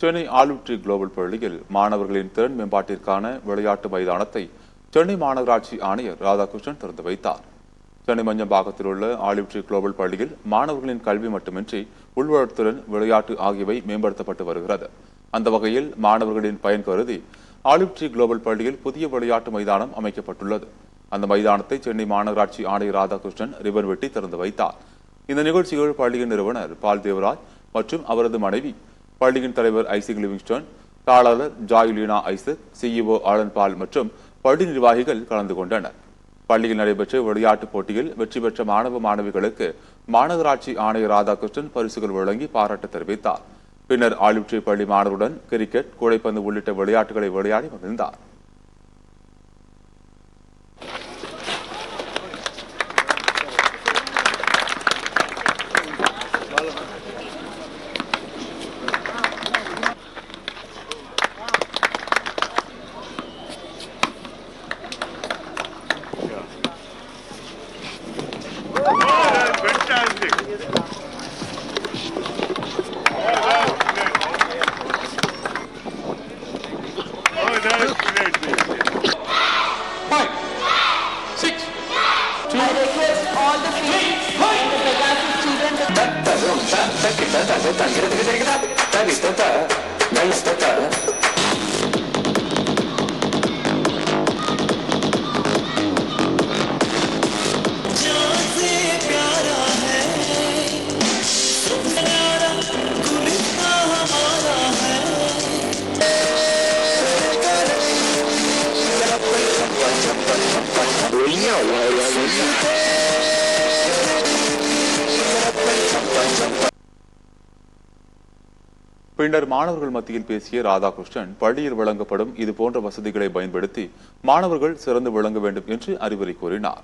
Chennai olive global பள்ளியில் மாணவர்களின் திறன் மேம்பாட்டிற்கான விளையாட்டு மைதானத்தை சென்னை மாநகராட்சி ஆணையர் ராதாகிருஷ்ணன் திறந்து வைத்தார். சென்னை மஞ்சம்பாக்கத்தில் உள்ள ஆலிவ் குளோபல் பள்ளியில் மாணவர்களின் கல்வி மட்டுமின்றி உள்வளத்துடன் விளையாட்டு ஆகியவை மேம்படுத்தப்பட்டு வருகிறது. அந்த வகையில் மாணவர்களின் பயன் கருதி ஆலிவ் குளோபல் பள்ளியில் புதிய விளையாட்டு மைதானம் அமைக்கப்பட்டுள்ளது. அந்த மைதானத்தை சென்னை மாநகராட்சி ஆணையர் ராதாகிருஷ்ணன் ரிபன் வெட்டி திறந்து வைத்தார். இந்த நிகழ்ச்சியில் பள்ளியின் நிறுவனர் பால் தேவராஜ் மற்றும் அவரது மனைவி, பள்ளியின் தலைவர் ஐசக் லிவிங்ஸ்டன், தாளர் ஜாயுலீனா ஐசக், சிஇஓ ஆலன் பால் மற்றும் பள்ளி நிர்வாகிகள் கலந்து கொண்டனர். பள்ளியில் நடைபெற்ற விளையாட்டுப் போட்டியில் வெற்றி பெற்ற மாணவ மாணவிகளுக்கு மாநகராட்சி ஆணையர் ராதாகிருஷ்ணன் பரிசுகள் வழங்கி பாராட்டு தெரிவித்தார். பின்னர் ஆலிவ் ட்ரீ பள்ளி மாணவருடன் கிரிக்கெட், கூடைப்பந்து உள்ளிட்ட விளையாட்டுகளை விளையாடி மகிழ்ந்தார். Fantastic. Oh, that's great. 5, 6, 2, I request all the parents and the Pegasus children to பின்னர் மாணவர்கள் மத்தியில் பேசிய ராதாகிருஷ்ணன், பள்ளியில் வழங்கப்படும் இதுபோன்ற வசதிகளை பயன்படுத்தி மாணவர்கள் சிறந்து விளங்க வேண்டும் என்று அறிவுரை கூறினார்.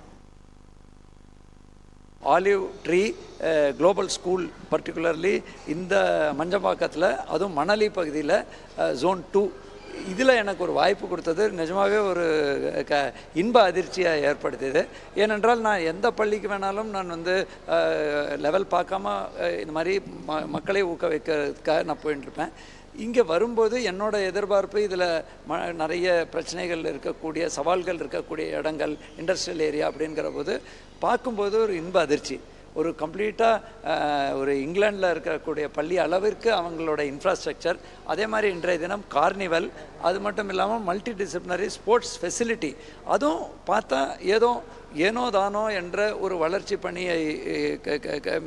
Olive tree global school particularly இந்த மஞ்சம்பாக்கத்தில், அதுவும் மணலி பகுதியில் ஜோன் 2 இதில் எனக்கு ஒரு வாய்ப்பு கொடுத்தது நிஜமாகவே ஒரு இன்ப அதிர்ச்சியாக ஏற்படுத்தியது. ஏனென்றால் நான் எந்த பள்ளிக்கு வேணாலும் நான் லெவல் பார்க்காம இந்த மாதிரி மக்களை ஊக்குவிக்கிறதுக்காக நான் போயிட்டுருப்பேன். இங்கே வரும்போது என்னோட எதிர்பார்ப்பு இதில் நிறைய பிரச்சனைகள் இருக்கக்கூடிய, சவால்கள் இருக்கக்கூடிய இடங்கள், இண்டஸ்ட்ரியல் ஏரியா அப்படிங்கிற போது பார்க்கும்போது ஒரு இன்ப அதிர்ச்சி. ஒரு கம்ப்ளீட்டாக ஒரு இங்கிலாண்டில் இருக்கக்கூடிய பள்ளி அளவிற்கு அவங்களோட இன்ஃப்ராஸ்ட்ரக்சர், அதே மாதிரி இன்றைய தினம் கார்னிவல், அது மட்டும் இல்லாமல் மல்டி டிசிப்ளினரி ஸ்போர்ட்ஸ் ஃபெசிலிட்டி, அதுவும் பார்த்தா ஏனோ தானோ என்ற ஒரு வளர்ச்சி பணியை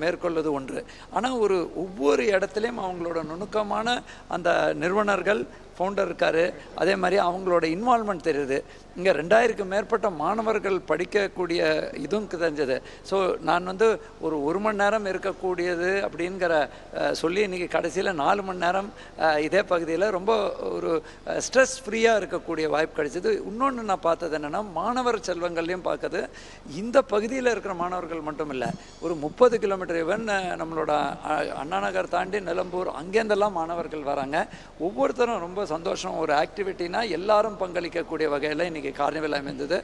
மேற்கொள்வது ஒன்று. ஆனால் ஒவ்வொரு இடத்துலையும் அவங்களோட நுணுக்கமான அந்த நிறுவனர்கள், ஃபவுண்டர் இருக்கார், அதே மாதிரி அவங்களோட இன்வால்மெண்ட் தெரியுது. இங்கே 2000க்கும் மேற்பட்ட மாணவர்கள் படிக்கக்கூடிய இதுவும் தெரிஞ்சது. ஸோ நான் ஒரு மணி நேரம் இருக்கக்கூடியது அப்படிங்கிற சொல்லி இன்றைக்கி கடைசியில் 4 மணி நேரம் இதே பகுதியில் ரொம்ப ஒரு ஸ்ட்ரெஸ் ஃப்ரீயாக இருக்கக்கூடிய வாய்ப்பு கிடைச்சிது. இன்னொன்று நான் பார்த்தது என்னென்னா, மாணவர் செல்வங்கள்லையும் பார்க்குது, இந்த பகுதியில் இருக்கிற மாணவர்கள் மட்டும் இல்லை, ஒரு 30 கிலோமீட்டர் ஈவன் நம்மளோட அண்ணா நகர் தாண்டி நிலம்பூர் அங்கேருந்தெல்லாம் மாணவர்கள் வராங்க. ஒவ்வொருத்தரும் ரொம்ப சந்தோஷம். ஒரு ஆக்டிவிட்டினா எல்லாரும் பங்களிக்கக்கூடிய வகையில் இன்றைக்கி கார்னிவல் அமைந்தது.